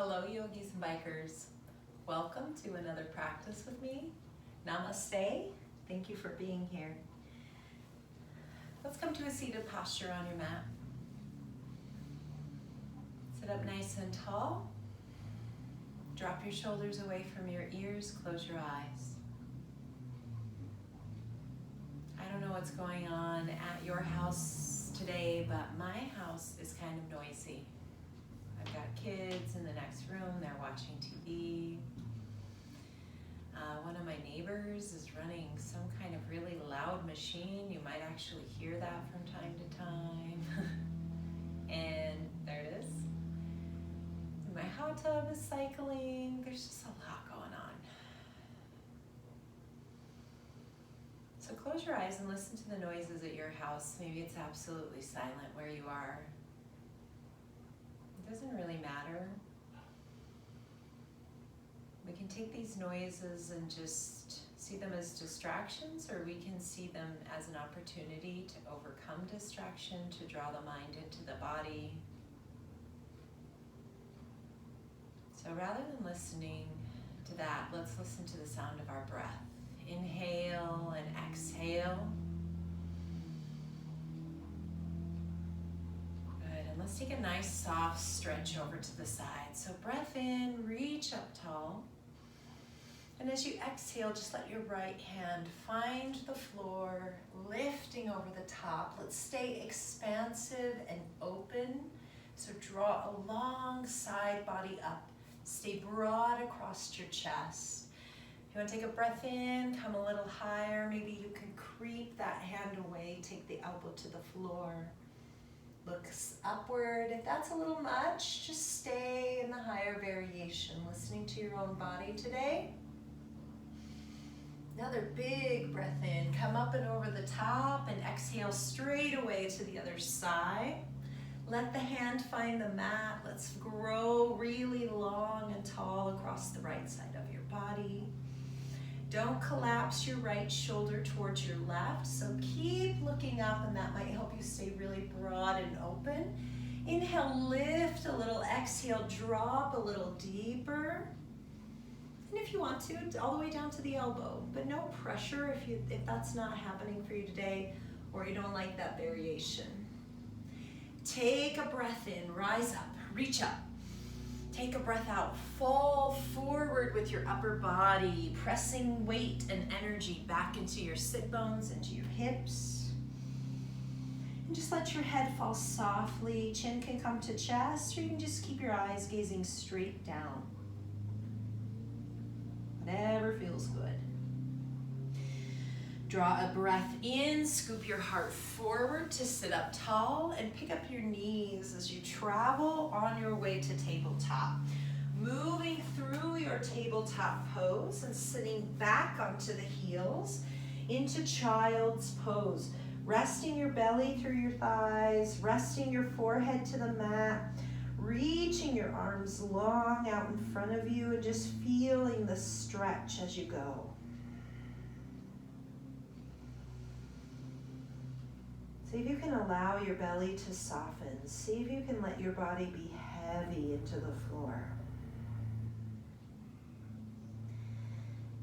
Hello yogis and bikers. Welcome to another practice with me. Namaste. Thank you for being here. Let's come to a seated posture on your mat. Sit up nice and tall. Drop your shoulders away from your ears. Close your eyes. I don't know what's going on at your house today, but my house is kind of noisy. I've got kids in the next room, they're watching TV. One of my neighbors is running some kind of really loud machine. You might actually hear that from time to time. And there it is. My hot tub is cycling. There's just a lot going on. So close your eyes and listen to the noises at your house. Maybe it's absolutely silent where you are. It doesn't really matter. We can take these noises and just see them as distractions, or we can see them as an opportunity to overcome distraction, to draw the mind into the body. So rather than listening to that, let's listen to the sound of our breath. Inhale and exhale. Good, and let's take a nice soft stretch over to the side. So breath in, reach up tall. And as you exhale, just let your right hand find the floor, lifting over the top. Let's stay expansive and open. So draw a long side body up. Stay broad across your chest. If you want to take a breath in, come a little higher. Maybe you can creep that hand away, take the elbow to the floor. Looks upward. If that's a little much, just stay in the higher variation, listening to your own body today. Another big breath in. Come up and over the top and exhale straight away to the other side. Let the hand find the mat. Let's grow really long and tall across the right side of your body. Don't collapse your right shoulder towards your left, so keep looking up, and that might help you stay really broad and open. Inhale, lift a little. Exhale, drop a little deeper. And if you want to, all the way down to the elbow, but no pressure if that's not happening for you today, or you don't like that variation. Take a breath in, rise up, reach up. Take a breath out, fall forward with your upper body, pressing weight and energy back into your sit bones, into your hips. And just let your head fall softly. Chin can come to chest, or you can just keep your eyes gazing straight down. Whatever feels good. Draw a breath in, scoop your heart forward to sit up tall, and pick up your knees as you travel on your way to tabletop. Moving through your tabletop pose and sitting back onto the heels into child's pose. Resting your belly through your thighs, resting your forehead to the mat, reaching your arms long out in front of you and just feeling the stretch as you go. See if you can allow your belly to soften. See if you can let your body be heavy into the floor.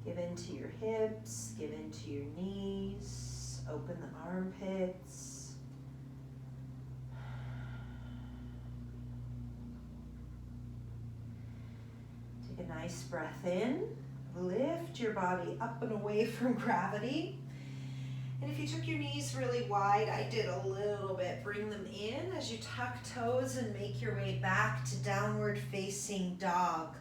Give into your hips, give into your knees, open the armpits. Take a nice breath in. Lift your body up and away from gravity. And if you took your knees really wide, I did a little bit. Bring them in as you tuck toes and make your way back to downward facing dog.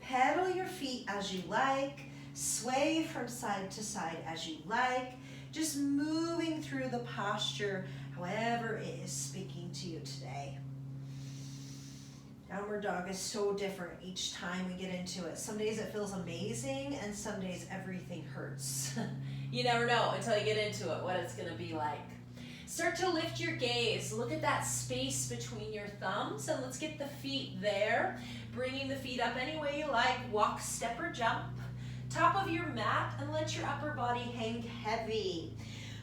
Pedal your feet as you like. Sway from side to side as you like. Just moving through the posture, however it is speaking to you today. Downward dog is so different each time we get into it. Some days it feels amazing, and some days everything hurts. You never know until you get into it what it's going to be like. Start to lift your gaze. Look at that space between your thumbs, and let's get the feet there. Bringing the feet up any way you like. Walk, step, or jump. Top of your mat, and let your upper body hang heavy.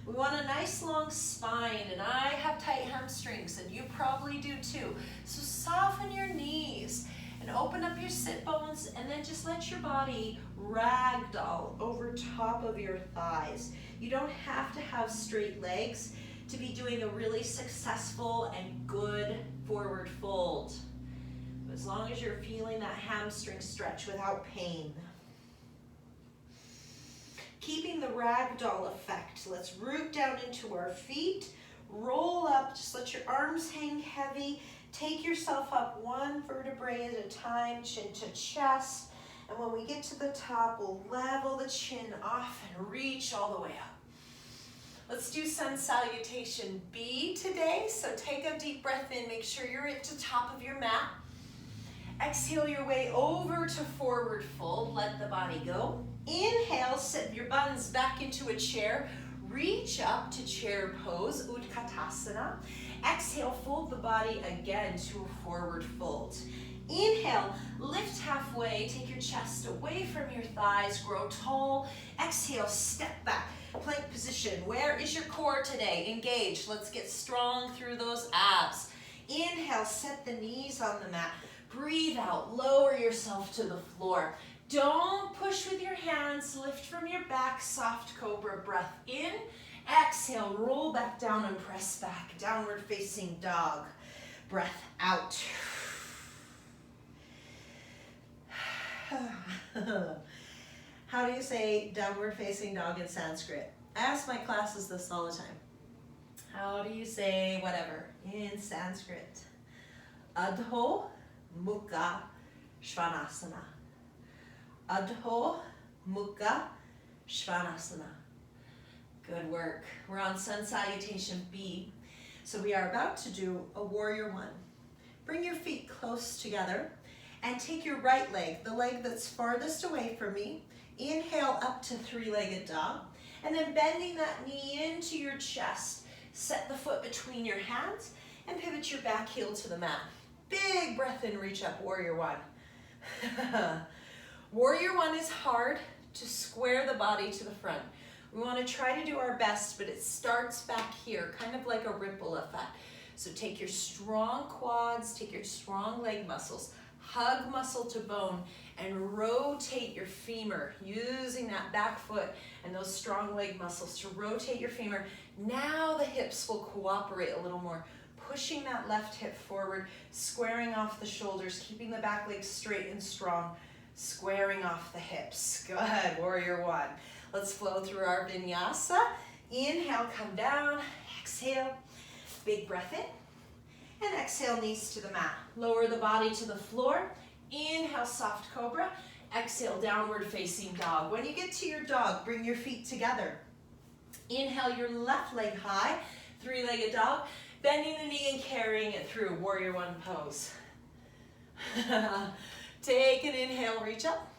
We want a nice long spine, and I have tight hamstrings, and you probably do too. So soften your knees and open open up your sit bones and then just let your body ragdoll over top of your thighs. You don't have to have straight legs to be doing a really successful and good forward fold. As long as you're feeling that hamstring stretch without pain. Keeping the ragdoll effect. Let's root down into our feet. Roll up, just let your arms hang heavy. Take yourself up one vertebrae at a time, chin to chest. And when we get to the top, we'll level the chin off and reach all the way up. Let's do Sun Salutation B today. So take a deep breath in, make sure you're at the top of your mat. Exhale your way over to forward fold, let the body go. Inhale, sit your buns back into a chair. Reach up to chair pose, Utkatasana. Exhale, fold the body again to a forward fold. Inhale, lift halfway, take your chest away from your thighs, grow tall. Exhale, step back, plank position. Where is your core today? Engage. Let's get strong through those abs. Inhale, set the knees on the mat. Breathe out, lower yourself to the floor. Don't push with your hands, lift from your back, soft cobra, breath in. Exhale, roll back down and press back, downward facing dog. Breath out. How do you say downward facing dog in Sanskrit? I ask my classes this all the time. How do you say whatever in Sanskrit? Adho Mukha Svanasana. Adho Mukha Svanasana. Good work. We're on Sun Salutation B. So we are about to do a warrior one. Bring your feet close together and take your right leg, the leg that's farthest away from me. Inhale up to three-legged dog. And then bending that knee into your chest. Set the foot between your hands and pivot your back heel to the mat. Big breath in, reach up, warrior one. Warrior one is hard to square the body to the front. We want to try to do our best, but it starts back here, kind of like a ripple effect. So take your strong quads, take your strong leg muscles, hug muscle to bone, and rotate your femur, using that back foot and those strong leg muscles to rotate your femur. Now the hips will cooperate a little more, pushing that left hip forward, squaring off the shoulders, keeping the back leg straight and strong, squaring off the hips. Good, warrior one. Let's flow through our vinyasa. Inhale, come down. Exhale, big breath in. And exhale, knees to the mat. Lower the body to the floor. Inhale, soft cobra. Exhale, downward facing dog. When you get to your dog, bring your feet together. Inhale, your left leg high. Three-legged dog. Bending the knee and carrying it through. Warrior one pose. Take an inhale, reach up.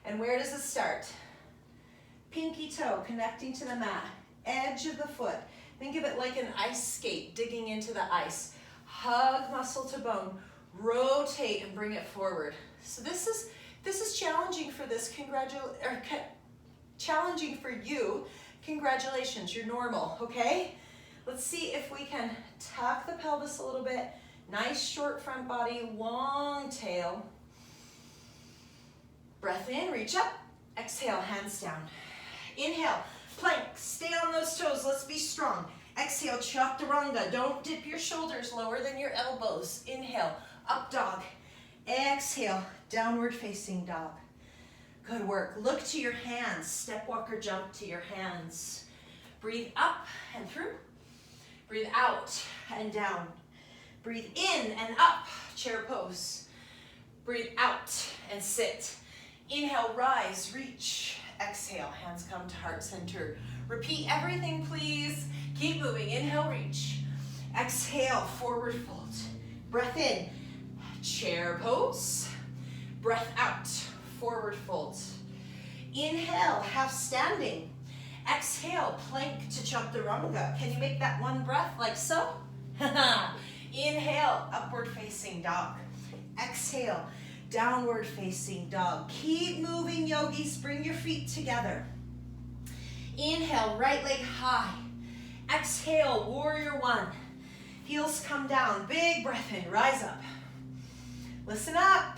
And where does it start? Pinky toe connecting to the mat, edge of the foot. Think of it like an ice skate digging into the ice. Hug muscle to bone, rotate and bring it forward. So this is challenging for this. Challenging for you. Congratulations, you're normal, okay? Let's see if we can tuck the pelvis a little bit. Nice short front body, long tail. Breath in, reach up. Exhale, hands down. Inhale, plank, stay on those toes, let's be strong. Exhale, chaturanga, don't dip your shoulders lower than your elbows. Inhale, up dog. Exhale, downward facing dog. Good work, look to your hands, step, walk, or jump to your hands. Breathe up and through. Breathe out and down. Breathe in and up, chair pose. Breathe out and sit. Inhale, rise, reach. Exhale, hands come to heart center. Repeat everything, please. Keep moving. Inhale, reach. Exhale, forward fold. Breath in, chair pose. Breath out, forward fold. Inhale, half standing. Exhale, plank to chaturanga. Can you make that one breath like so? Inhale, upward facing dog. Exhale, downward facing dog. Keep moving, yogis. Bring your feet together. Inhale, right leg high. Exhale, warrior one. Heels come down. Big breath in, rise up. Listen up.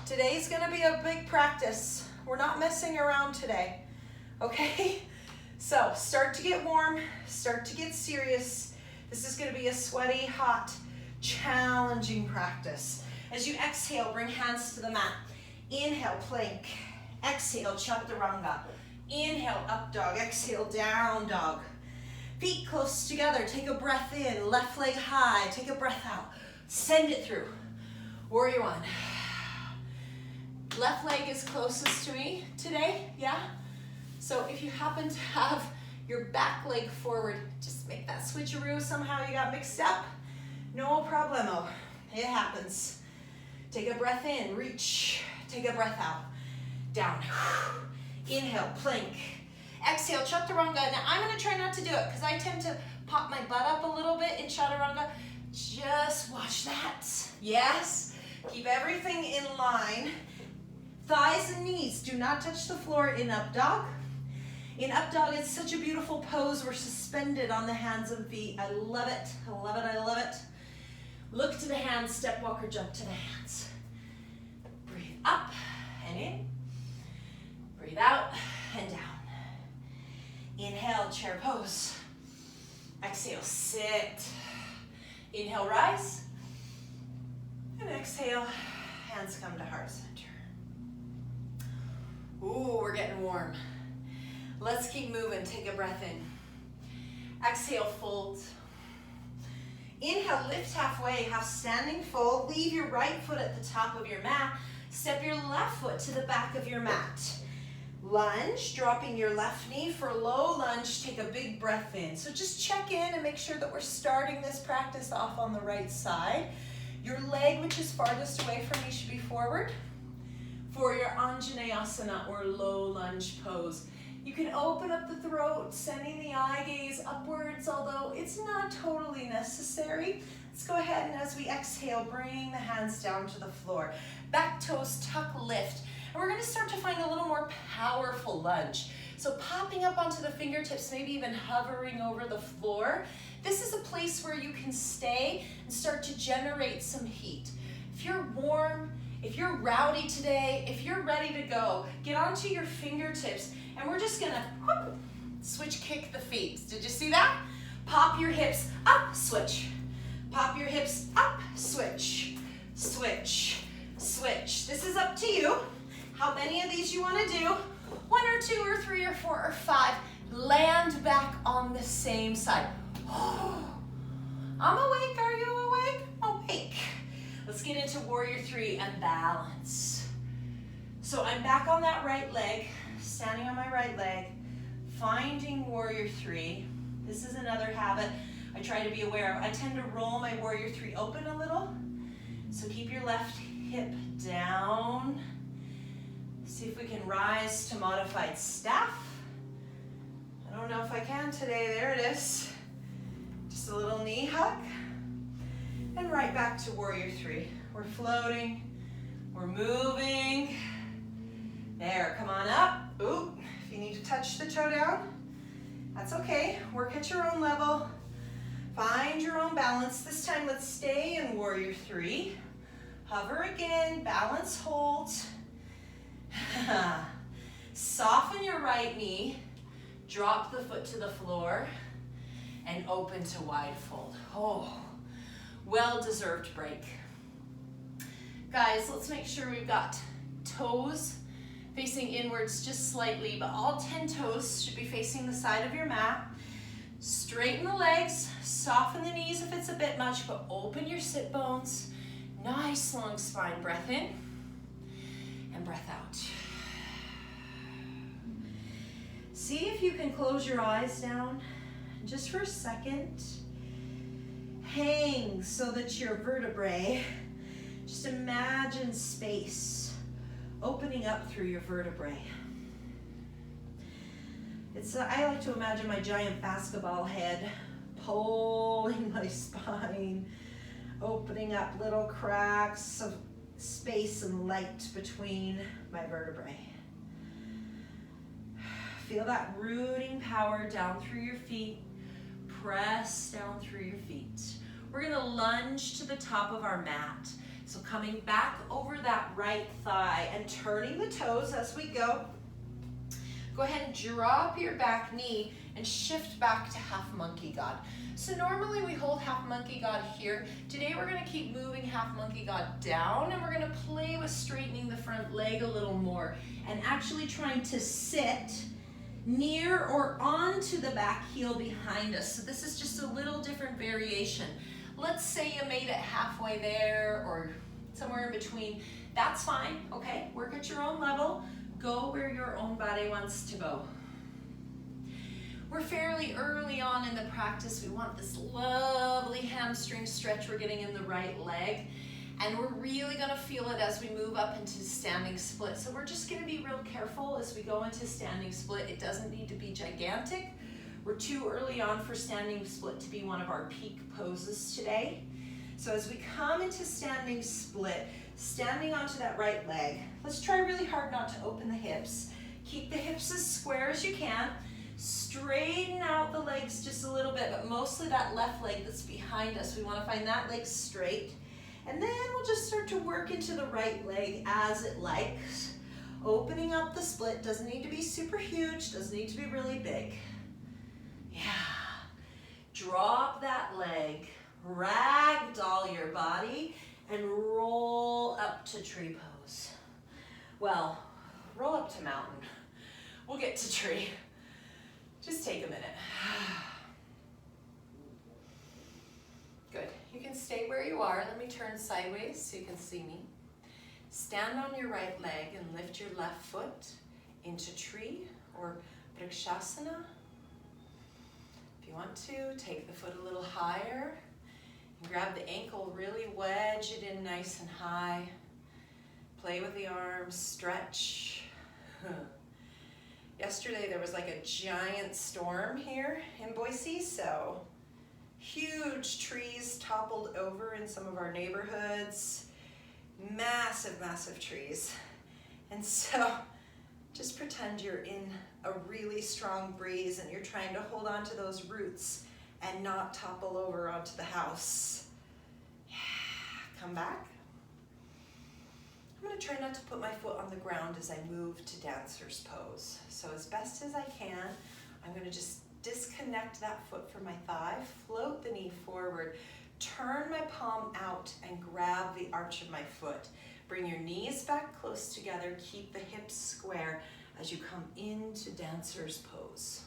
Today's gonna be a big practice. We're not messing around today, okay? So start to get warm, start to get serious. This is gonna be a sweaty, hot, challenging practice. As you exhale, bring hands to the mat. Inhale, plank. Exhale, chaturanga. Inhale, up dog. Exhale, down dog. Feet close together. Take a breath in. Left leg high. Take a breath out. Send it through. Warrior one. Left leg is closest to me today, yeah? So if you happen to have your back leg forward, just make that switcheroo. Somehow you got mixed up. No problemo. It happens. Take a breath in, reach. Take a breath out. Down. Inhale, plank. Exhale, chaturanga. Now I'm gonna try not to do it because I tend to pop my butt up a little bit in chaturanga. Just watch that. Yes. Keep everything in line. Thighs and knees do not touch the floor in up dog. In up dog, it's such a beautiful pose. We're suspended on the hands and feet. I love it. I love it. I love it. Look to the hands, step, walk, or jump to the hands. Breathe up and in. Breathe out and down. Inhale, chair pose. Exhale, sit. Inhale, rise. And exhale, hands come to heart center. Ooh, we're getting warm. Let's keep moving. Take a breath in. Exhale, fold. Inhale, lift halfway, half standing fold. Leave your right foot at the top of your mat. Step your left foot to the back of your mat. Lunge, dropping your left knee for low lunge. Take a big breath in. So just check in and make sure that we're starting this practice off on the right side. Your leg, which is farthest away from you, should be forward for your Anjaneyasana or low lunge pose. You can open up the throat, sending the eye gaze upwards, although it's not totally necessary. Let's go ahead and as we exhale, bring the hands down to the floor. Back toes tuck, lift. And we're gonna start to find a little more powerful lunge. So popping up onto the fingertips, maybe even hovering over the floor. This is a place where you can stay and start to generate some heat. If you're warm, if you're rowdy today, if you're ready to go, get onto your fingertips and we're just gonna whoop, switch kick the feet. Did you see that? Pop your hips up, switch. Pop your hips up, switch. Switch, switch. This is up to you. How many of these you wanna do? 1 or 2 or 3 or 4 or 5. Land back on the same side. I'm awake, are you awake? Awake. Let's get into warrior 3 and balance. So I'm back on that right leg, standing on my right leg, finding warrior 3. This is another habit I try to be aware of. I tend to roll my warrior 3 open a little. So keep your left hip down. See if we can rise to modified staff. I don't know if I can today. There it is. Just a little knee hug. And right back to warrior 3. We're floating. We're moving. There, come on up. Ooh, if you need to touch the toe down, that's okay. Work at your own level. Find your own balance. This time, let's stay in warrior 3. Hover again, balance, hold. Soften your right knee. Drop the foot to the floor and open to wide fold. Oh, well-deserved break. Guys, let's make sure we've got toes facing inwards just slightly, but all 10 toes should be facing the side of your mat. Straighten the legs, soften the knees if it's a bit much, but open your sit bones. Nice long spine. Breath in and breath out. See if you can close your eyes down just for a second. Hang so that your vertebrae, just imagine space opening up through your vertebrae. I like to imagine my giant basketball head pulling my spine, opening up little cracks of space and light between my vertebrae. Feel that rooting power down through your feet. Press down through your feet. We're gonna lunge to the top of our mat. So coming back over that right thigh and turning the toes as we go. Go ahead and drop your back knee and shift back to half monkey god. So normally we hold half monkey god here. Today we're gonna keep moving half monkey god down, and we're gonna play with straightening the front leg a little more and actually trying to sit near or onto the back heel behind us. So this is just a little different variation. Let's say you made it halfway there or somewhere in between. That's fine, okay? Work at your own level. Go where your own body wants to go. We're fairly early on in the practice. We want this lovely hamstring stretch we're getting in the right leg. And we're really gonna feel it as we move up into standing split. So we're just gonna be real careful as we go into standing split. It doesn't need to be gigantic. We're too early on for standing split to be one of our peak poses today. So as we come into standing split, standing onto that right leg, let's try really hard not to open the hips. Keep the hips as square as you can. Straighten out the legs just a little bit, but mostly that left leg that's behind us. We want to find that leg straight. And then we'll just start to work into the right leg as it likes. Opening up the split, doesn't need to be super huge, doesn't need to be really big. Yeah. Drop that leg, ragdoll your body, and roll up to tree pose. Well, roll up to mountain. We'll get to tree. Just take a minute. Good. You can stay where you are. Let me turn sideways so you can see me. Stand on your right leg and lift your left foot into tree or vrikshasana. If you want to, take the foot a little higher and grab the ankle, really wedge it in nice and high. Play with the arms, stretch. Yesterday there was like a giant storm here in Boise, so huge trees toppled over in some of our neighborhoods. Massive, massive trees. And so just pretend you're in a really strong breeze and you're trying to hold on to those roots and not topple over onto the house. Yeah, come back. I'm going to try not to put my foot on the ground as I move to dancer's pose. So as best as I can, I'm going to just disconnect that foot from my thigh, float the knee forward, turn my palm out and grab the arch of my foot. Bring your knees back close together, keep the hips square as you come into dancer's pose.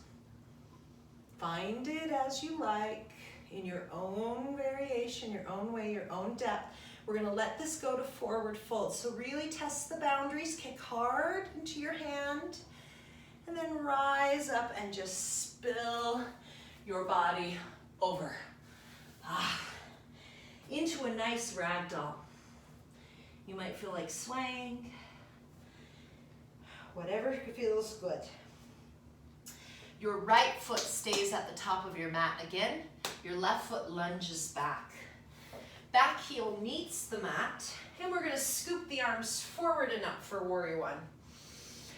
Find it as you like, in your own variation, your own way, your own depth. We're gonna let this go to forward fold. So really test the boundaries, kick hard into your hand, and then rise up and just spill your body over. Into a nice ragdoll. You might feel like swaying, whatever feels good. Your right foot stays at the top of your mat again. Your left foot lunges back. Back heel meets the mat, and we're gonna scoop the arms forward and up for warrior one.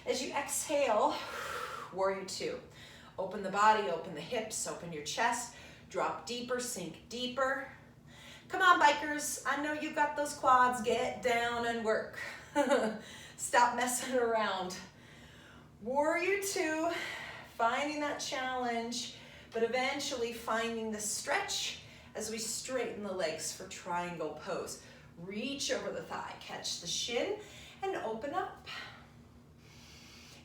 As you exhale, warrior two. Open the body, open the hips, open your chest, drop deeper, sink deeper. Come on, bikers, I know you've got those quads, get down and work. Stop messing around. Warrior two, finding that challenge, but eventually finding the stretch as we straighten the legs for triangle pose. Reach over the thigh, catch the shin, and open up.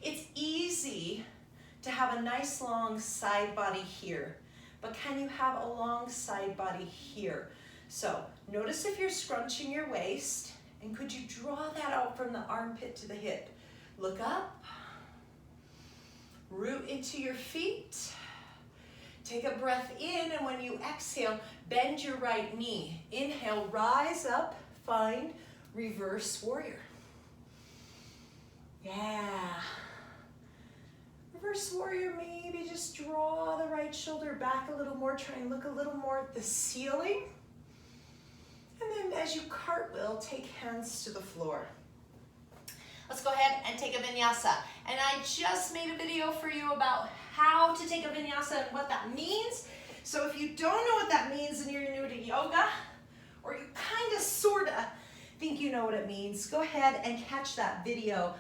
It's easy to have a nice long side body here, but can you have a long side body here? So notice if you're scrunching your waist, and could you draw that out from the armpit to the hip? Look up, root into your feet. Take a breath in, and when you exhale, bend your right knee. Inhale, rise up, find reverse warrior. Yeah. Reverse warrior, maybe just draw the right shoulder back a little more, try and look a little more at the ceiling. And then as you cartwheel, take hands to the floor. Let's go ahead and take a vinyasa. And I just made a video for you about how to take a vinyasa and what that means. So if you don't know what that means and you're new to yoga, or you kind of, sort of think you know what it means, go ahead and catch that video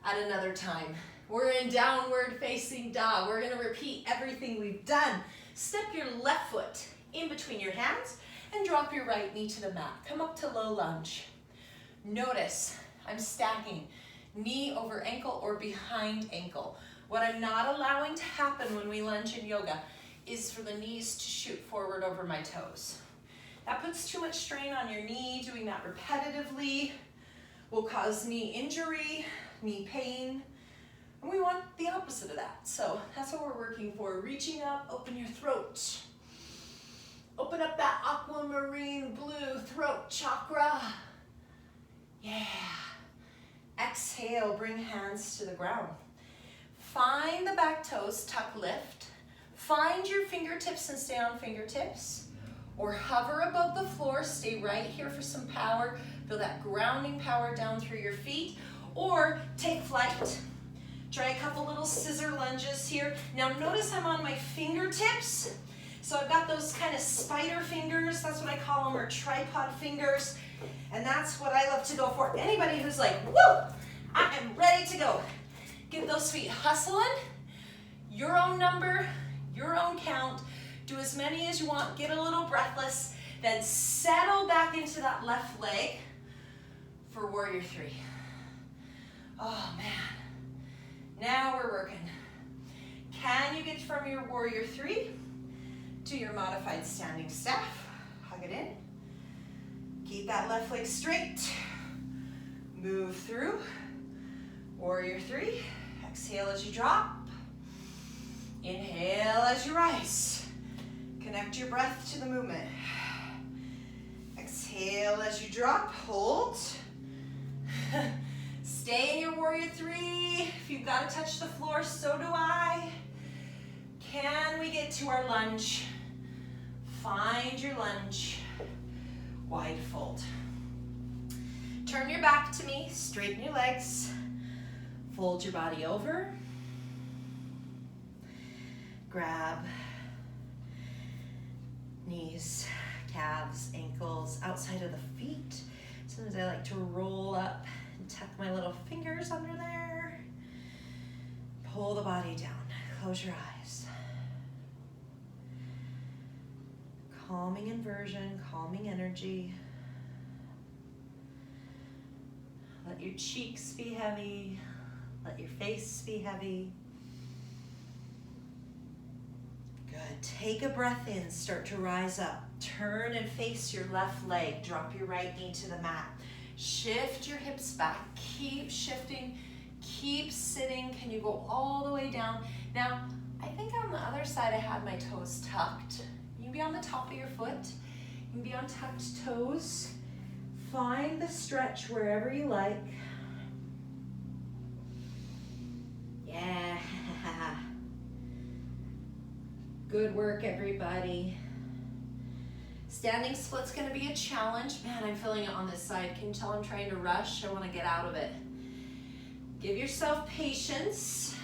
at another time. We're in downward facing dog. We're gonna repeat everything we've done. Step your left foot in between your hands and drop your right knee to the mat. Come up to low lunge. Notice I'm stacking knee over ankle or behind ankle. What I'm not allowing to happen when we lunge in yoga is for the knees to shoot forward over my toes. That puts too much strain on your knee. Doing that repetitively will cause knee injury, knee pain, and we want the opposite of that. So that's what we're working for. Reaching up, open your throat. Open up that aquamarine blue throat chakra. Yeah. Exhale, bring hands to the ground. Find the back toes, tuck, lift. Find your fingertips and stay on fingertips. Or hover above the floor, stay right here for some power. Feel that grounding power down through your feet. Or take flight. Try a couple little scissor lunges here. Now notice I'm on my fingertips. So I've got those kind of spider fingers, that's what I call them, or tripod fingers. And that's what I love to go for. Anybody who's like, woo, I am ready to go. Get those feet hustling. Your own number, your own count. Do as many as you want, get a little breathless, then settle back into that left leg for warrior three. Oh man, now we're working. Can you get from your warrior three to your modified standing staff? Hug it in. Keep that left leg straight. Move through. Warrior three. Exhale as you drop. Inhale as you rise. Connect your breath to the movement. Exhale as you drop. Hold. Stay in your warrior three. If you've got to touch the floor, so do I. Can we get to our lunge? Find your lunge. Wide fold. Turn your back to me, straighten your legs, fold your body over, grab knees, calves, ankles, outside of the feet. Sometimes I like to roll up and tuck my little fingers under there. Pull the body down, close your eyes. Calming inversion, calming energy. Let your cheeks be heavy. Let your face be heavy. Good. Take a breath in. Start to rise up. Turn and face your left leg. Drop your right knee to the mat. Shift your hips back. Keep shifting. Keep sitting. Can you go all the way down? Now, I think on the other side I had my toes tucked. You can be on the top of your foot. You can be on tucked toes. Find the stretch wherever you like. Yeah. Good work, everybody. Standing split's gonna be a challenge. Man, I'm feeling it on this side. Can you tell I'm trying to rush? I wanna get out of it. Give yourself patience.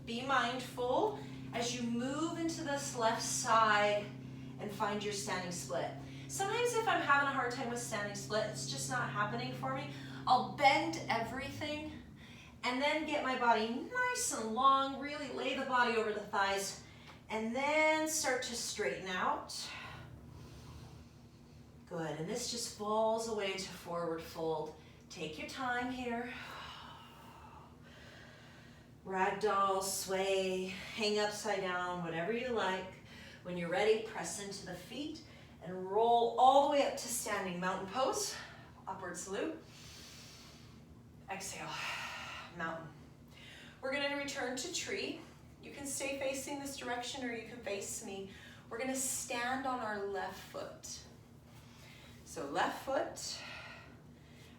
Be mindful as you move into this left side and find your standing split. Sometimes if I'm having a hard time with standing split, it's just not happening for me, I'll bend everything and then get my body nice and long, really lay the body over the thighs, and then start to straighten out. Good, and this just falls away to forward fold. Take your time here. Ragdoll, sway, hang upside down, whatever you like. When you're ready, press into the feet and roll all the way up to standing mountain pose. Upward salute. Exhale, mountain. We're gonna return to tree. You can stay facing this direction or you can face me. We're gonna stand on our left foot. So left foot,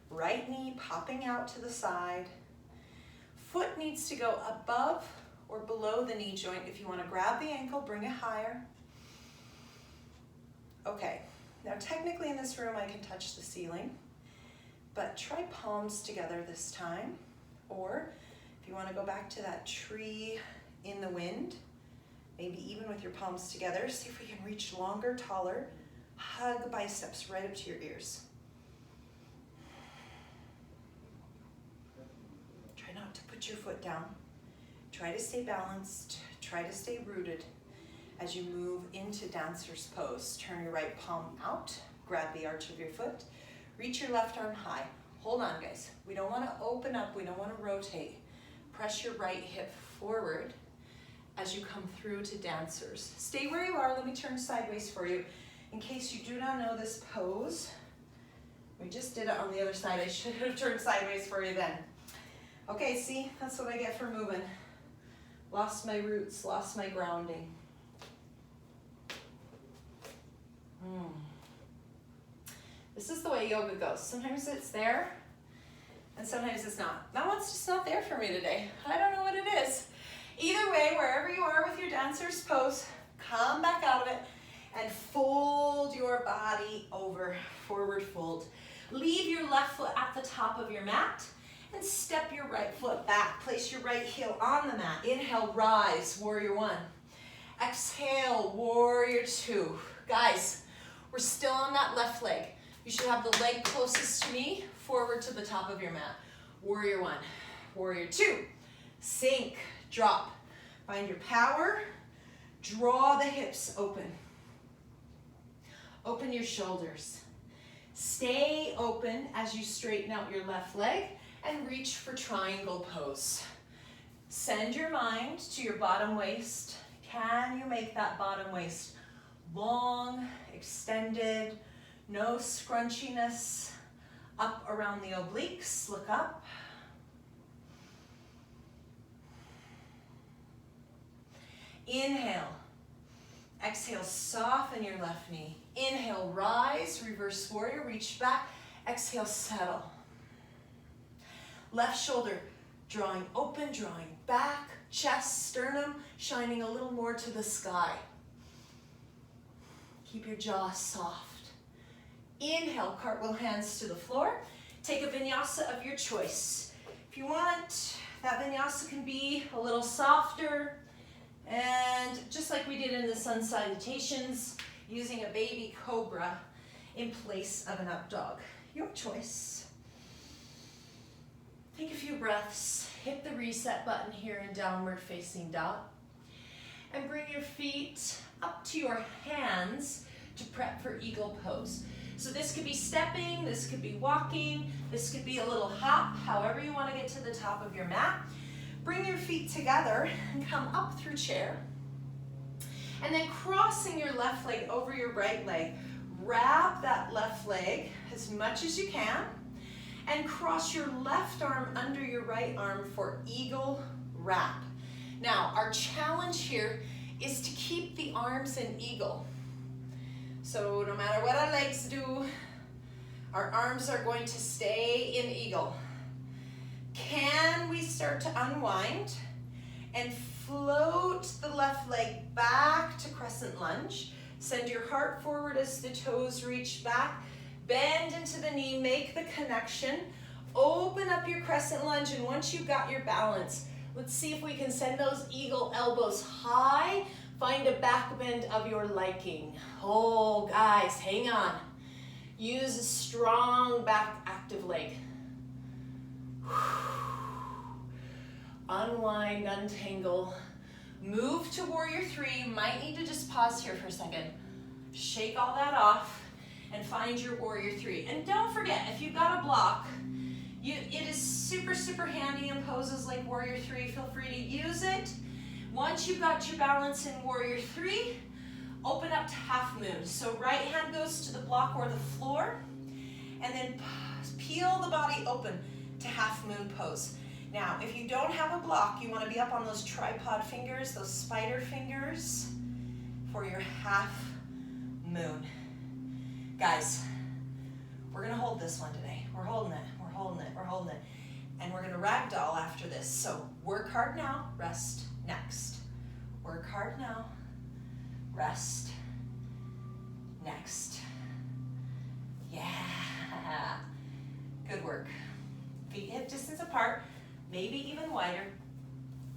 right knee popping out to the side. Foot needs to go above or below the knee joint. If you want to grab the ankle, bring it higher. Okay, now technically in this room I can touch the ceiling, but try palms together this time. Or if you want to go back to that tree in the wind, maybe even with your palms together, see if we can reach longer, taller. Hug biceps right up to your ears. put your foot down. Try to stay balanced. Try to stay rooted as you move into dancer's pose. Turn your right palm out. Grab the arch of your foot. Reach your left arm high. Hold on, guys. We don't want to open up. We don't want to rotate. Press your right hip forward as you come through to dancers. Stay where you are. Let me turn sideways for you. In case you do not know this pose, we just did it on the other side. I should have turned sideways for you then. Okay, see, that's what I get for moving. Lost my roots, lost my grounding. This is the way yoga goes. Sometimes it's there, and sometimes it's not. That one's just not there for me today. I don't know what it is. Either way, wherever you are with your dancer's pose, come back out of it and fold your body over, forward fold. Leave your left foot at the top of your mat and step your right foot back. Place your right heel on the mat. Inhale, rise, warrior one. Exhale, warrior two. Guys, we're still on that left leg. You should have the leg closest to me, forward to the top of your mat. Warrior one, warrior two. Sink, drop. Find your power. Draw the hips open. Open your shoulders. Stay open as you straighten out your left leg and reach for triangle pose. Send your mind to your bottom waist. Can you make that bottom waist long, extended, no scrunchiness? Up around the obliques, look up. Inhale. Exhale, soften your left knee. Inhale, rise, reverse warrior, reach back. Exhale, settle. Left shoulder drawing open, drawing back. Chest, sternum, shining a little more to the sky. Keep your jaw soft. Inhale, cartwheel hands to the floor. Take a vinyasa of your choice. If you want, that vinyasa can be a little softer. And just like we did in the sun salutations, using a baby cobra in place of an up dog. Your choice. Take a few breaths. Hit the reset button here in downward facing dog. And bring your feet up to your hands to prep for eagle pose. So this could be stepping, this could be walking, this could be a little hop, however you want to get to the top of your mat. Bring your feet together and come up through chair. And then crossing your left leg over your right leg. Wrap that left leg as much as you can. And cross your left arm under your right arm for eagle wrap. Now, our challenge here is to keep the arms in eagle. So no matter what our legs do, our arms are going to stay in eagle. Can we start to unwind and float the left leg back to crescent lunge? Send your heart forward as the toes reach back. Bend into the knee, make the connection. Open up your crescent lunge, and once you've got your balance, let's see if we can send those eagle elbows high. Find a back bend of your liking. Oh, guys, hang on. Use a strong back active leg. Unwind, untangle. Move to warrior three. You might need to just pause here for a second. Shake all that off and find your warrior three. And don't forget, if you've got a block, it is super, super handy in poses like warrior three. Feel free to use it. Once you've got your balance in warrior three, open up to half moon. So right hand goes to the block or the floor, and then peel the body open to half moon pose. Now, if you don't have a block, you want to be up on those tripod fingers, those spider fingers for your half moon. Guys, we're going to hold this one today. We're holding it, we're holding it, we're holding it. And we're going to ragdoll after this. So work hard now, rest next. Work hard now, rest next. Yeah. Good work. Feet hip distance apart, maybe even wider.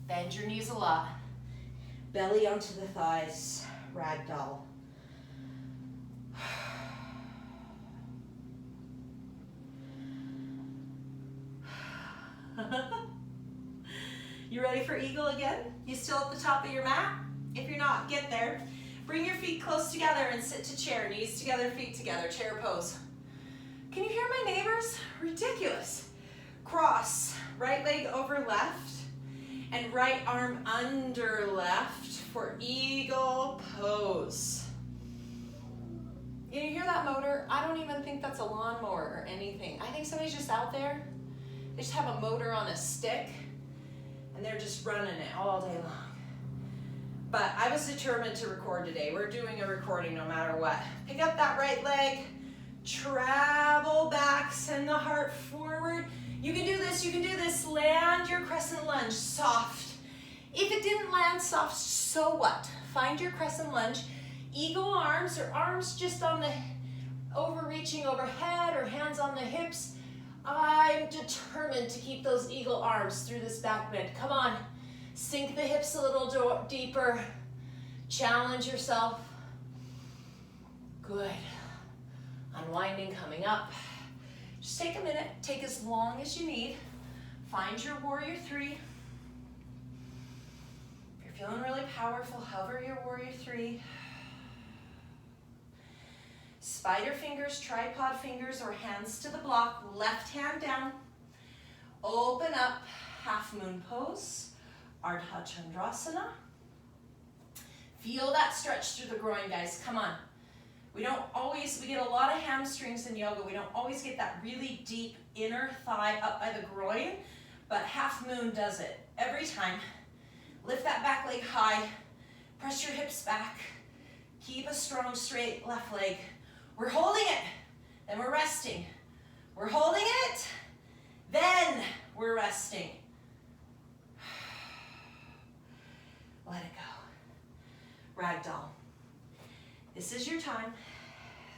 Bend your knees a lot. Belly onto the thighs, ragdoll. You ready for eagle again? You still at the top of your mat? If you're not, get there. Bring your feet close together and sit to chair. Knees together, feet together, chair pose. Can you hear my neighbors? Ridiculous. Cross, right leg over left, and right arm under left for eagle pose. You hear that motor? I don't even think that's a lawnmower or anything. I think somebody's just out there. They just have a motor on a stick, and they're just running it all day long. But I was determined to record today. We're doing a recording no matter what. Pick up that right leg, travel back, send the heart forward. You can do this, you can do this. Land your crescent lunge, soft. If it didn't land soft, so what? Find your crescent lunge. Eagle arms, or arms just on the, overreaching overhead, or hands on the hips. I'm determined to keep those eagle arms through this back bend. Come on, sink the hips a little deeper. Challenge yourself. Good. Unwinding, coming up. Just take a minute, take as long as you need. Find your warrior three. If you're feeling really powerful, hover your warrior three. Spider fingers, tripod fingers, or hands to the block. Left hand down. Open up, half moon pose. Ardha Chandrasana. Feel that stretch through the groin, guys. Come on. We get a lot of hamstrings in yoga. We don't always get that really deep inner thigh up by the groin, but half moon does it every time. Lift that back leg high. Press your hips back. Keep a strong, straight left leg. We're holding it, then we're resting. We're holding it, then we're resting. Let it go. Ragdoll. This is your time.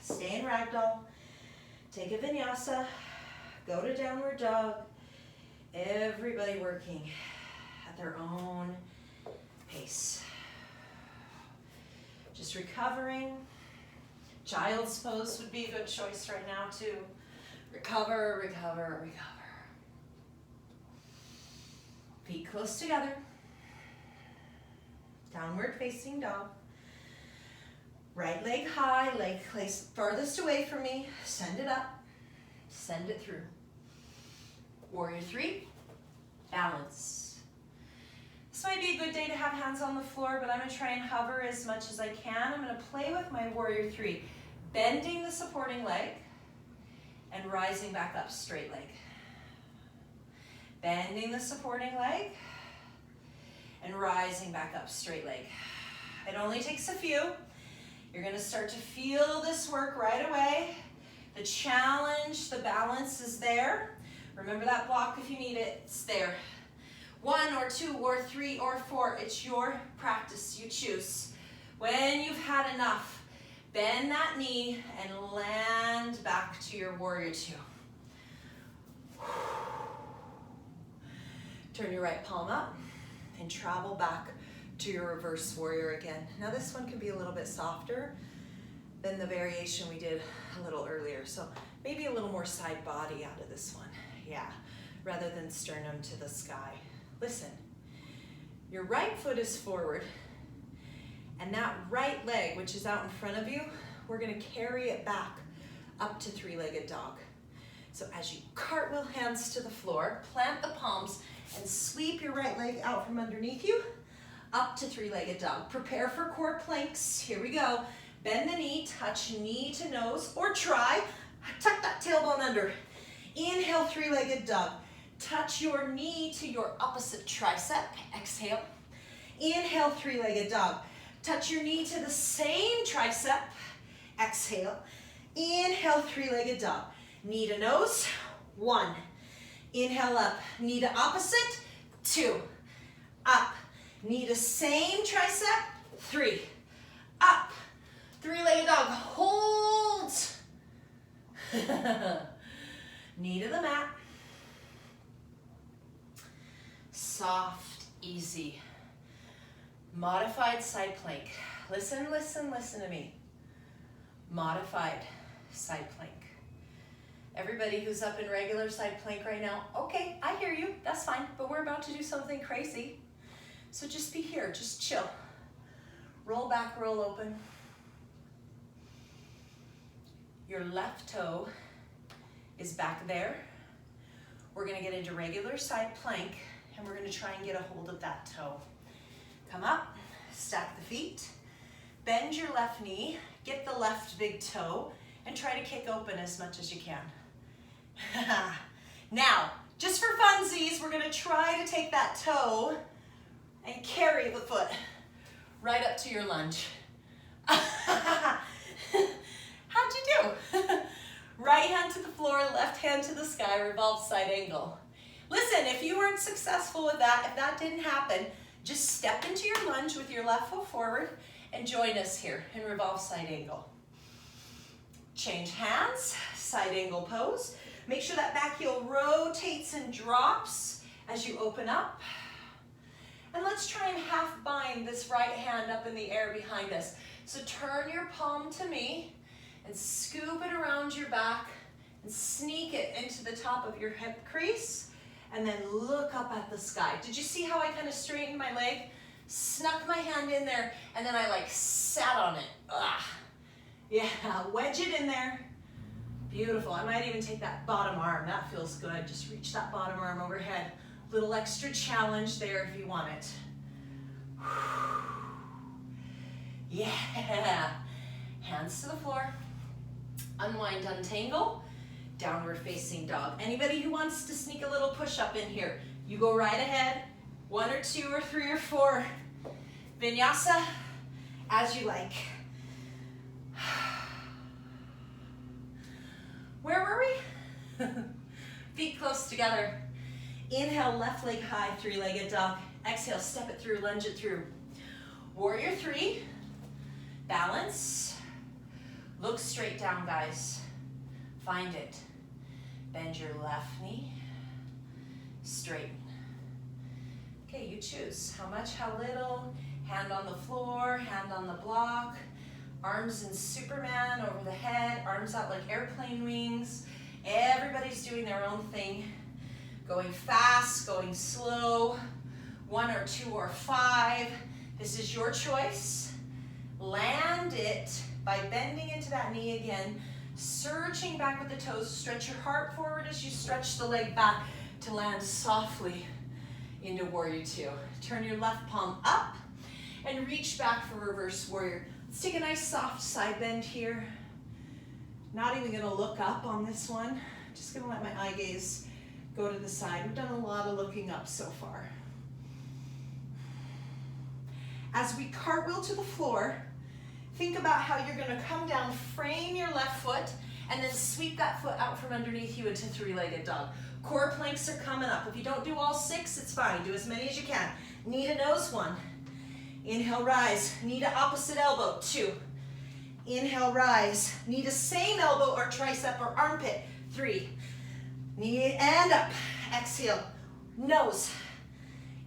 Stay in ragdoll. Take a vinyasa. Go to downward dog. Everybody working at their own pace. Just recovering. Child's pose would be a good choice right now too. Recover, recover, recover. Feet close together. Downward facing dog. Right leg high, leg placed farthest away from me. Send it up, send it through. Warrior three, balance. This might be a good day to have hands on the floor, but I'm gonna try and hover as much as I can. I'm gonna play with my warrior three, bending the supporting leg and rising back up, straight leg. Bending the supporting leg and rising back up, straight leg. It only takes a few. You're gonna start to feel this work right away. The challenge, the balance is there. Remember that block if you need it, it's there. 1 or 2 or 3 or 4, it's your practice, you choose. When you've had enough, bend that knee and land back to your warrior two. Turn your right palm up and travel back to your reverse warrior again. Now this one can be a little bit softer than the variation we did a little earlier. So maybe a little more side body out of this one. Yeah, rather than sternum to the sky. Listen, your right foot is forward and that right leg, which is out in front of you, we're gonna carry it back up to three-legged dog. So as you cartwheel hands to the floor, plant the palms and sweep your right leg out from underneath you, up to three-legged dog. Prepare for core planks. Here we go. Bend the knee, touch knee to nose, or try. Tuck that tailbone under. Inhale, three-legged dog. Touch your knee to your opposite tricep. Exhale. Inhale, three-legged dog. Touch your knee to the same tricep. Exhale. Inhale, three-legged dog. Knee to nose. 1. Inhale up. Knee to opposite. 2. Up. Knee to same tricep. 3. Up. Three-legged dog. Hold. Knee to the mat. Soft, easy. Modified side plank. Listen, listen, listen to me. Modified side plank. Everybody who's up in regular side plank right now, okay, I hear you, that's fine, but we're about to do something crazy. So just be here, just chill. Roll back, roll open. Your left toe is back there. We're gonna get into regular side plank, and we're gonna try and get a hold of that toe. Come up, stack the feet, bend your left knee, get the left big toe, and try to kick open as much as you can. Now, just for funsies, we're gonna try to take that toe and carry the foot right up to your lunge. How'd you do? Right hand to the floor, left hand to the sky, revolve side angle. Listen, if you weren't successful with that, if that didn't happen, just step into your lunge with your left foot forward and join us here in revolve side angle. Change hands, side angle pose. Make sure that back heel rotates and drops as you open up. And let's try and half bind this right hand up in the air behind us. So turn your palm to me and scoop it around your back and sneak it into the top of your hip crease and then look up at the sky. Did you see how I kind of straightened my leg? Snuck my hand in there and then I like sat on it. Yeah, wedge it in there. Beautiful. I might even take that bottom arm. That feels good. Just reach that bottom arm overhead. Little extra challenge there if you want it. Yeah. Hands to the floor. Unwind, untangle. Downward facing dog. Anybody who wants to sneak a little push up in here, you go right ahead. 1 or 2 or 3 or 4. Vinyasa, as you like. Where were we? Feet close together. Inhale, left leg high, 3-legged dog. Exhale, step it through, lunge it through. Warrior 3, balance. Look straight down, guys. Find it. Bend your left knee, straighten. Okay, you choose. How much, how little. Hand on the floor, hand on the block. Arms in Superman over the head, arms out like airplane wings. Everybody's doing their own thing. Going fast, going slow, 1 or 2 or 5. This is your choice. Land it by bending into that knee again, searching back with the toes. Stretch your heart forward as you stretch the leg back to land softly into Warrior 2. Turn your left palm up and reach back for Reverse Warrior. Let's take a nice soft side bend here. Not even gonna look up on this one. Just gonna let my eye gaze go to the side. We've done a lot of looking up so far. As we cartwheel to the floor, think about how you're gonna come down, frame your left foot, and then sweep that foot out from underneath you into 3-legged dog. Core planks are coming up. If you don't do all 6, it's fine. Do as many as you can. Knee to nose, 1. Inhale, rise. Knee to opposite elbow, 2. Inhale, rise. Knee to same elbow or tricep or armpit, 3. Knee and up. Exhale, nose.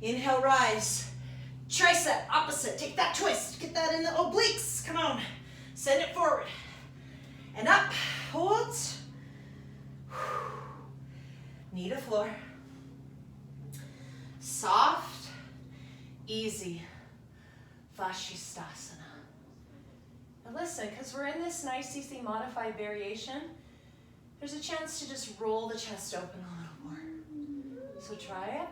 Inhale, rise. Tricep, opposite. Take that twist. Get that in the obliques. Come on. Send it forward. And up. Hold. Knee to floor. Soft, easy. Vashisthasana. Now listen, because we're in this nice, easy, modified variation, there's a chance to just roll the chest open a little more. So try it.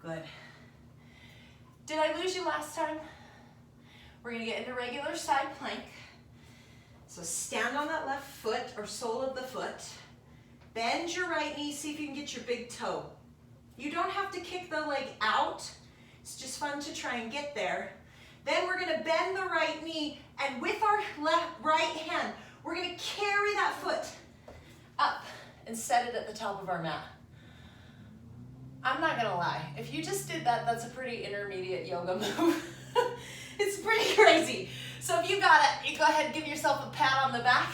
Good. Did I lose you last time? We're gonna get into regular side plank. So stand on that left foot or sole of the foot. Bend your right knee, see if you can get your big toe. You don't have to kick the leg out. It's just fun to try and get there. Then we're gonna bend the right knee, and with our right hand, we're gonna carry that foot up and set it at the top of our mat. I'm not gonna lie, if you just did that, that's a pretty intermediate yoga move. It's pretty crazy. So if you got it, you go ahead and give yourself a pat on the back,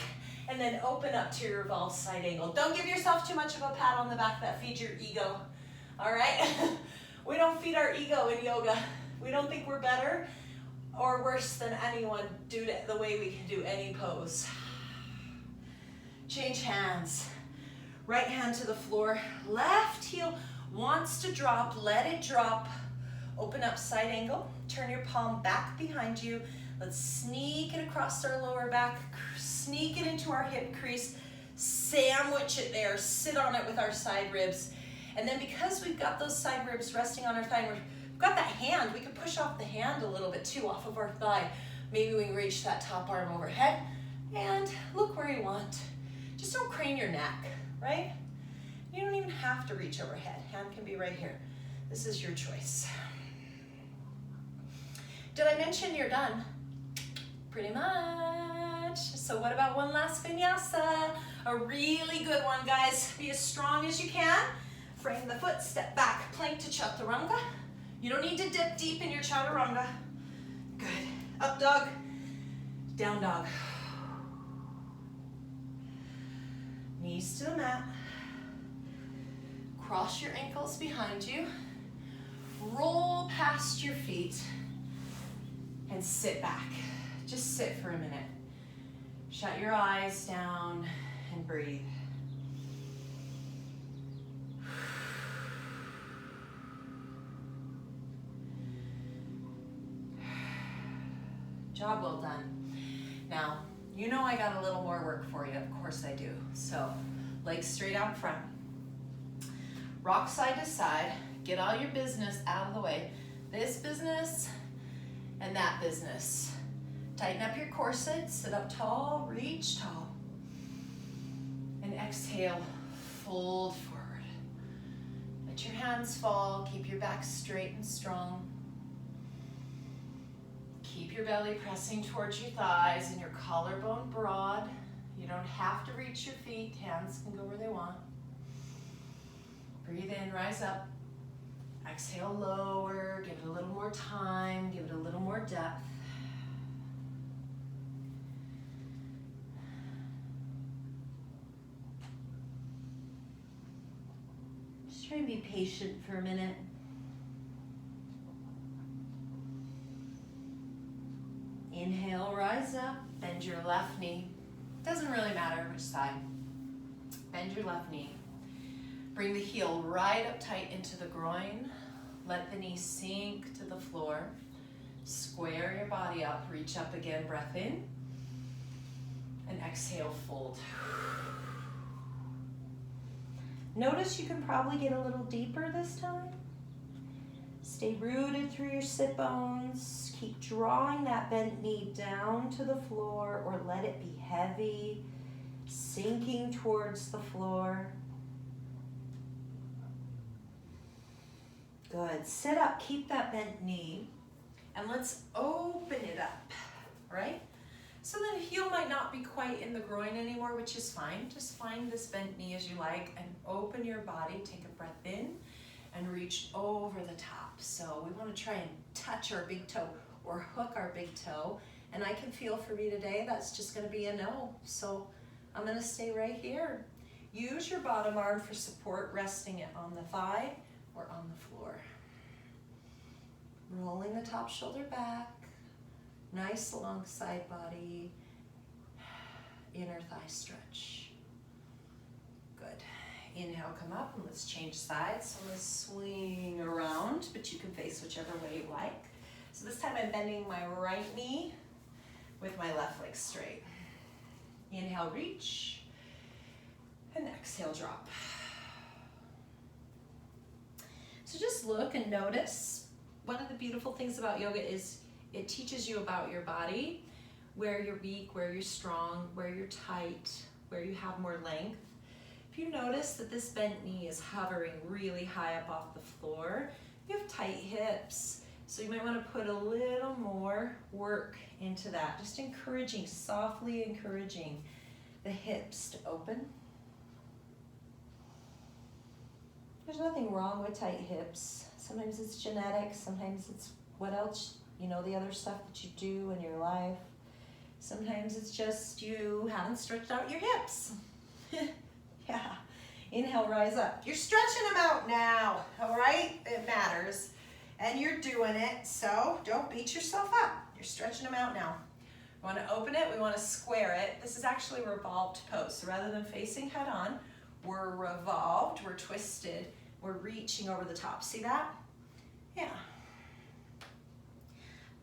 and then open up to your revolve side angle. Don't give yourself too much of a pat on the back, that feeds your ego. All right? We don't feed our ego in yoga. We don't think we're better. or worse than anyone, do it the way we can do any pose. Change hands. Right hand to the floor. Left heel wants to drop. Let it drop. Open up side angle. Turn your palm back behind you. Let's sneak it across our lower back. Sneak it into our hip crease. Sandwich it there. Sit on it with our side ribs. And then because we've got those side ribs resting on our thigh, we've got that hand. We could push off the hand a little bit too, off of our thigh. Maybe we can reach that top arm overhead. And look where you want. Just don't crane your neck, right? You don't even have to reach overhead. Hand can be right here. This is your choice. Did I mention you're done? Pretty much. So what about one last vinyasa? A really good one, guys. Be as strong as you can. Frame the foot, step back, plank to chaturanga. You don't need to dip deep in your chaturanga. Good. Up dog, down dog. Knees to the mat. Cross your ankles behind you. Roll past your feet and sit back. Just sit for a minute. Shut your eyes down and breathe. Job well done. Now, you know I got a little more work for you. Of course I do. So, legs straight out front. Rock side to side. Get all your business out of the way. This business and that business. Tighten up your corset. Sit up tall. Reach tall. And exhale. Fold forward. Let your hands fall. Keep your back straight and strong. Keep your belly pressing towards your thighs and your collarbone broad. You don't have to reach your feet. Hands can go where they want. Breathe in, rise up. Exhale, lower. Give it a little more time. Give it a little more depth. Just try and be patient for a minute. Inhale, rise up, bend your left knee. Doesn't really matter which side. Bend your left knee. Bring the heel right up tight into the groin. Let the knee sink to the floor. Square your body up, reach up again, breath in. And exhale, fold. Notice you can probably get a little deeper this time. Stay rooted through your sit bones. Keep drawing that bent knee down to the floor or let it be heavy, sinking towards the floor. Good. Sit up, keep that bent knee, and let's open it up, right? So the heel might not be quite in the groin anymore, which is fine. Just find this bent knee as you like and open your body. Take a breath in and reach over the top. So we want to try and touch our big toe or hook our big toe. And I can feel for me today, that's just going to be a no. So I'm going to stay right here. Use your bottom arm for support, resting it on the thigh or on the floor. Rolling the top shoulder back. Nice long side body. Inner thigh stretch. Good. Inhale, come up, and let's change sides. So let's swing around, but you can face whichever way you like. So this time I'm bending my right knee with my left leg straight. Inhale, reach, and exhale, drop. So just look and notice. One of the beautiful things about yoga is it teaches you about your body, where you're weak, where you're strong, where you're tight, where you have more length. If you notice that this bent knee is hovering really high up off the floor, you have tight hips. So you might want to put a little more work into that. Just encouraging, softly encouraging the hips to open. There's nothing wrong with tight hips. Sometimes it's genetics, sometimes it's what else, the other stuff that you do in your life. Sometimes it's just you haven't stretched out your hips. Yeah. Inhale, rise up. You're stretching them out now, all right? It matters. And you're doing it, so don't beat yourself up. You're stretching them out now. We want to open it, we want to square it. This is actually a revolved pose. So rather than facing head on, we're revolved, we're twisted, we're reaching over the top. See that? Yeah.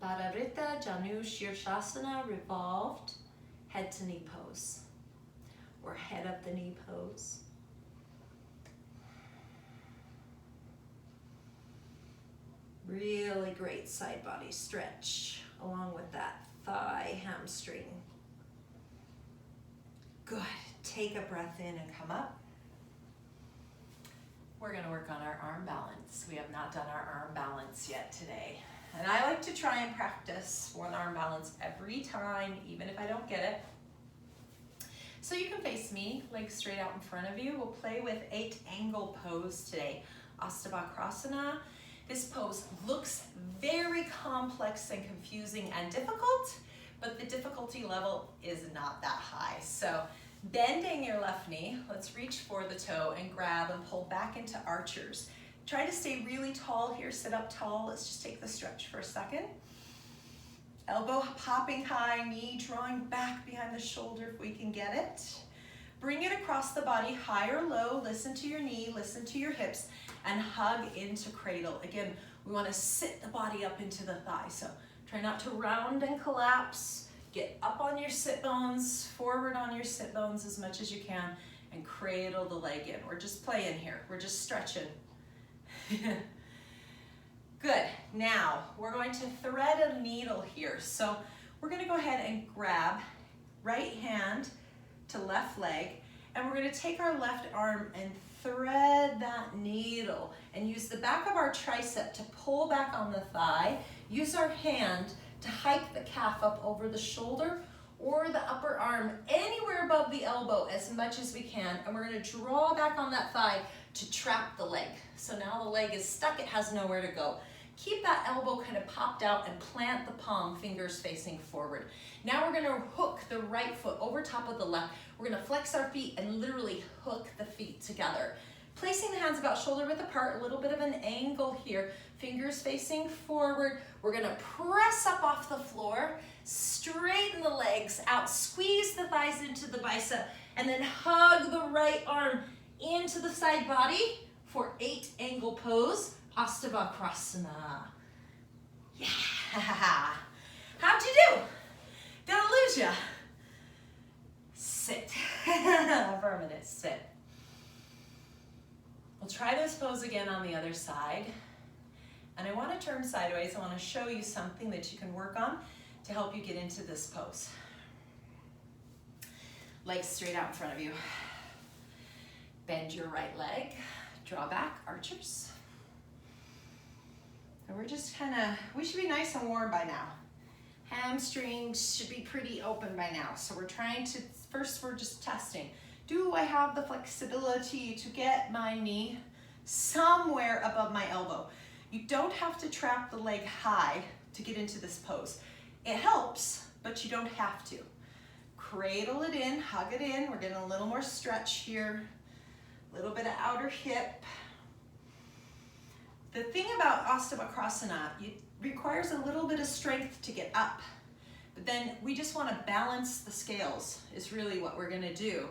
Bhadarita Janu Shirshasana, revolved, head to knee pose. Or head up the knee pose. Really great side body stretch along with that thigh hamstring. Good. Take a breath in and come up. We're going to work on our arm balance. We have not done our arm balance yet today. And I like to try and practice one arm balance every time, even if I don't get it. So you can face me, legs straight out in front of you. We'll play with 8-angle pose today. Astabhakrasana. This pose looks very complex and confusing and difficult, but the difficulty level is not that high. So bending your left knee, let's reach for the toe and grab and pull back into archers. Try to stay really tall here, sit up tall. Let's just take the stretch for a second. Elbow popping high, knee drawing back behind the shoulder if we can get it. Bring it across the body, high or low. Listen to your knee, listen to your hips, and hug into cradle. Again, we want to sit the body up into the thigh. So try not to round and collapse. Get up on your sit bones, forward on your sit bones as much as you can, and cradle the leg in. We're just playing here. We're just stretching. Good. Now, we're going to thread a needle here. So we're going to go ahead and grab right hand to left leg, and we're going to take our left arm and thread that needle and use the back of our tricep to pull back on the thigh. Use our hand to hike the calf up over the shoulder or the upper arm anywhere above the elbow as much as we can, and we're going to draw back on that thigh to trap the leg. So now the leg is stuck, it has nowhere to go. Keep that elbow kind of popped out and plant the palm, fingers facing forward. Now we're gonna hook the right foot over top of the left. We're gonna flex our feet and literally hook the feet together. Placing the hands about shoulder width apart, a little bit of an angle here, fingers facing forward. We're gonna press up off the floor, straighten the legs out, squeeze the thighs into the bicep, and then hug the right arm into the side body for 8-angle pose. Astabhakrasana. Yeah. How'd you do? Did I lose ya? Sit. For a minute, sit. We'll try this pose again on the other side. And I want to turn sideways. I want to show you something that you can work on to help you get into this pose. Legs straight out in front of you. Bend your right leg. Draw back, archers. And we're just we should be nice and warm by now. Hamstrings should be pretty open by now. So we're trying to, first we're just testing. Do I have the flexibility to get my knee somewhere above my elbow? You don't have to trap the leg high to get into this pose. It helps, but you don't have to. Cradle it in, hug it in. We're getting a little more stretch here. A little bit of outer hip. The thing about Astabhakrasana, it requires a little bit of strength to get up. But then we just want to balance the scales is really what we're going to do.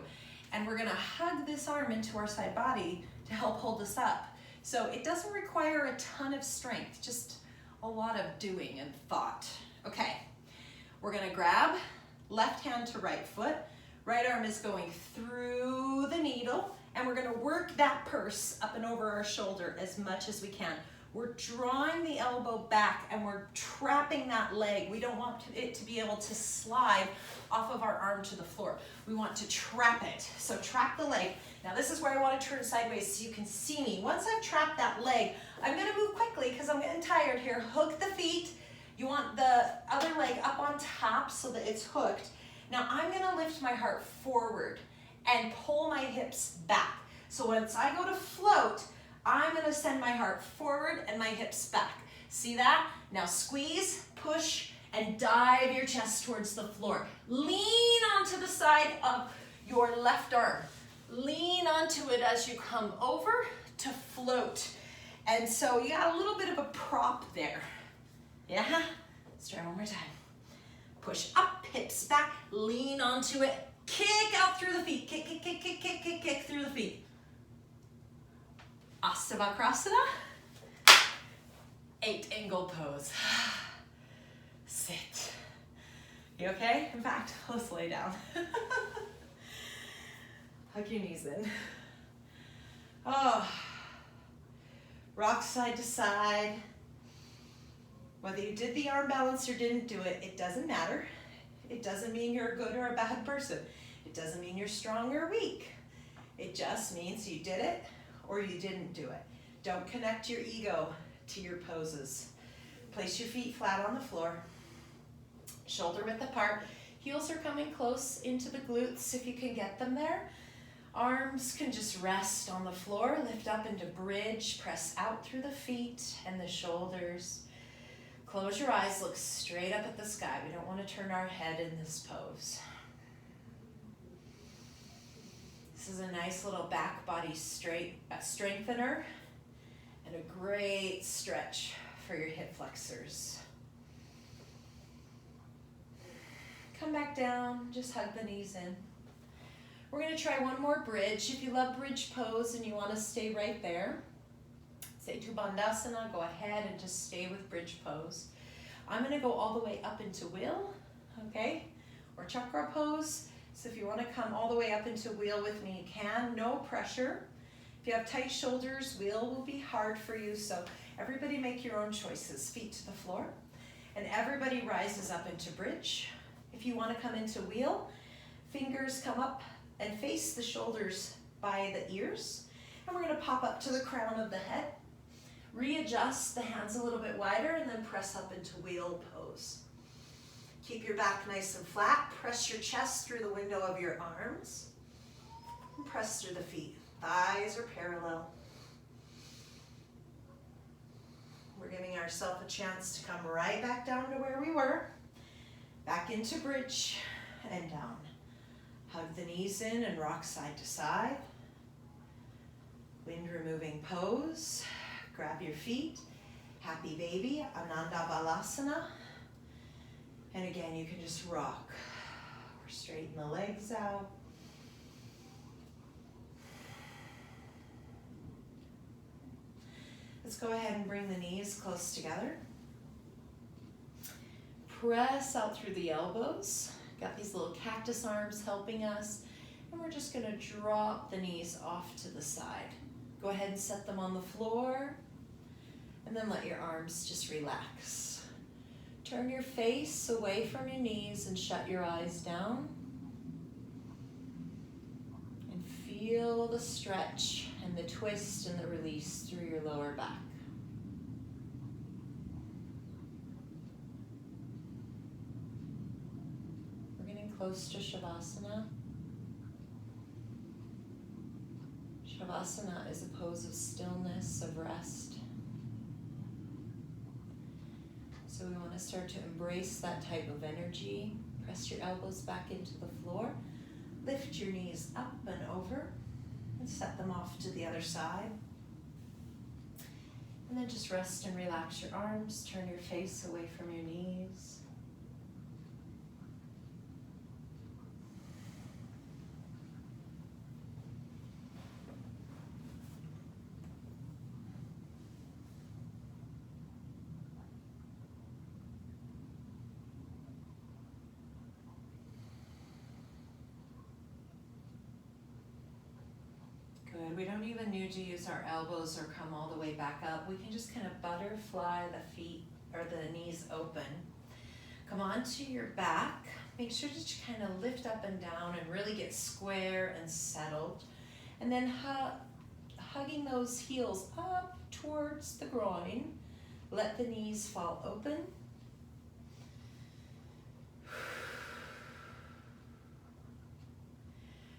And we're going to hug this arm into our side body to help hold us up. So it doesn't require a ton of strength, just a lot of doing and thought. Okay, we're going to grab left hand to right foot. Right arm is going through the needle. And we're going to work that purse up and over our shoulder as much as we can. We're drawing the elbow back and we're trapping that leg. We don't want it to be able to slide off of our arm to the floor. We want to trap it. So trap the leg. Now this is where I want to turn sideways so you can see me. Once I've trapped that leg, I'm going to move quickly because I'm getting tired here. Hook the feet. You want the other leg up on top so that it's hooked. Now I'm going to lift my heart forward and pull my hips back. So once I go to float, I'm gonna send my heart forward and my hips back. See that? Now squeeze, push, and dive your chest towards the floor. Lean onto the side of your left arm. Lean onto it as you come over to float. And so you got a little bit of a prop there. Yeah? Let's try one more time. Push up, hips back, lean onto it, kick out through the feet, kick, kick, kick, kick, kick, kick, kick through the feet. Ashtavakrasana, 8 angle pose. Sit. You okay? In fact, let's lay down. Hug your knees in. Oh, rock side to side. Whether you did the arm balance or didn't do it, it doesn't matter. It doesn't mean you're a good or a bad person. It doesn't mean you're strong or weak. It just means you did it or you didn't do it. Don't connect your ego to your poses. Place your feet flat on the floor. Shoulder width apart. Heels are coming close into the glutes if you can get them there. Arms can just rest on the floor. Lift up into bridge. Press out through the feet and the shoulders. Close your eyes, look straight up at the sky. We don't want to turn our head in this pose. This is a nice little back body strengthener and a great stretch for your hip flexors. Come back down, just hug the knees in. We're going to try one more bridge. If you love bridge pose and you want to stay right there, say to Bandhasana, go ahead and just stay with bridge pose. I'm going to go all the way up into wheel, okay, or chakra pose. So if you want to come all the way up into wheel with me, you can, no pressure. If you have tight shoulders, wheel will be hard for you, so everybody make your own choices. Feet to the floor, and everybody rises up into bridge. If you want to come into wheel, fingers come up and face the shoulders by the ears, and we're going to pop up to the crown of the head. Readjust the hands a little bit wider and then press up into wheel pose. Keep your back nice and flat. Press your chest through the window of your arms. And press through the feet. Thighs are parallel. We're giving ourselves a chance to come right back down to where we were. Back into bridge and down. Hug the knees in and rock side to side. Wind removing pose. Grab your feet, happy baby, Ananda Balasana. And again, you can just rock or straighten the legs out. Let's go ahead and bring the knees close together. Press out through the elbows. Got these little cactus arms helping us. And we're just gonna drop the knees off to the side. Go ahead and set them on the floor. And then let your arms just relax. Turn your face away from your knees and shut your eyes down. And feel the stretch and the twist and the release through your lower back. We're getting close to Shavasana. Shavasana is a pose of stillness, of rest. So we want to start to embrace that type of energy. Press your elbows back into the floor. Lift your knees up and over and set them off to the other side. And then just rest and relax your arms. Turn your face away from your knees. We don't even need to use our elbows or come all the way back up. We can just kind of butterfly the feet or the knees open. Come onto your back. Make sure that you kind of lift up and down and really get square and settled. And then hugging those heels up towards the groin. Let the knees fall open.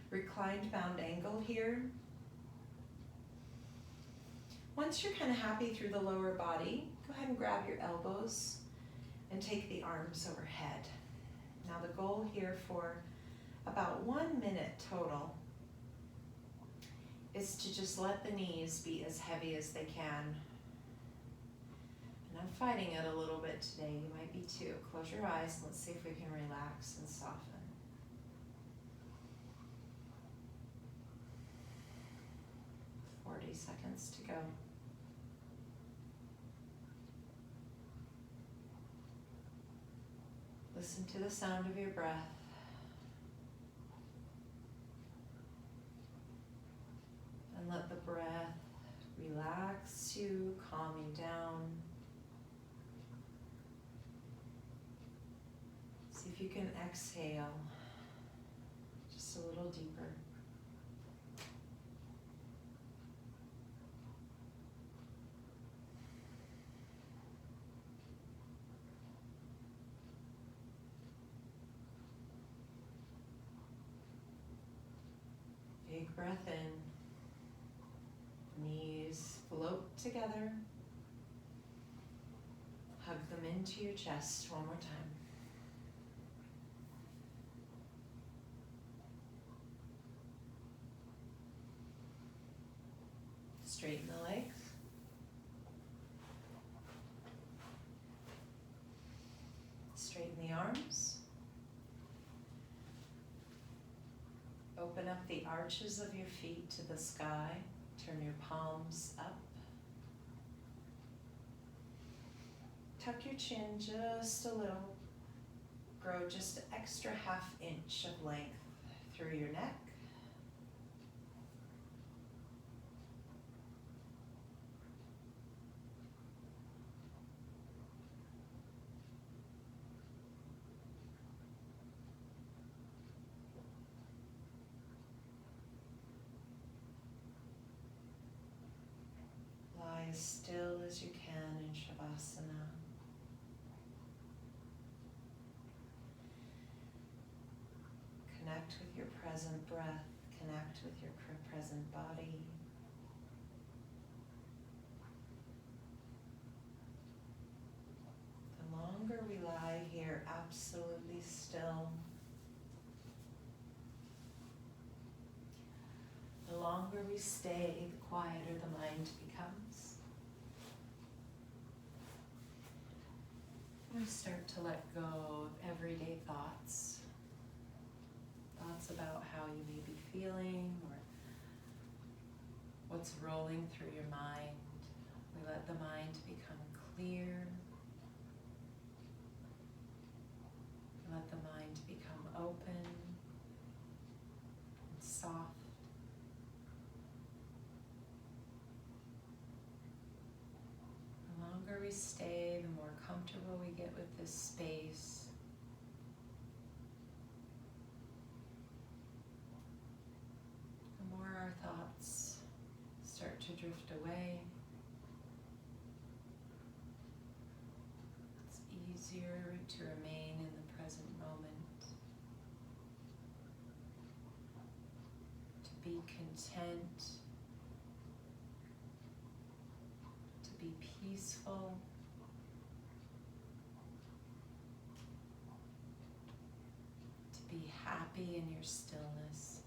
Reclined bound angle here. Once you're kind of happy through the lower body, go ahead and grab your elbows and take the arms overhead. Now the goal here for about 1 minute total is to just let the knees be as heavy as they can. And I'm fighting it a little bit today. You might be too. Close your eyes. Let's see if we can relax and soften. Seconds to go. Listen to the sound of your breath. And let the breath relax you, calm you down. See if you can exhale just a little deeper. Big breath in, knees float together, hug them into your chest one more time. Straighten the legs. Straighten the arms. Open up the arches of your feet to the sky. Turn your palms up. Tuck your chin just a little. Grow just an extra ½ inch of length through your neck. As still as you can in Shavasana. Connect with your present breath, connect with your present body. The longer we lie here absolutely still, the longer we stay, the quieter the mind becomes. We start to let go of everyday thoughts. Thoughts about how you may be feeling or what's rolling through your mind. We let the mind become clear. We let the mind become open and soft. The longer we stay, the more comfortable we get with this space. The more our thoughts start to drift away. It's easier to remain in the present moment, to be content, to be peaceful, to be happy in your stillness.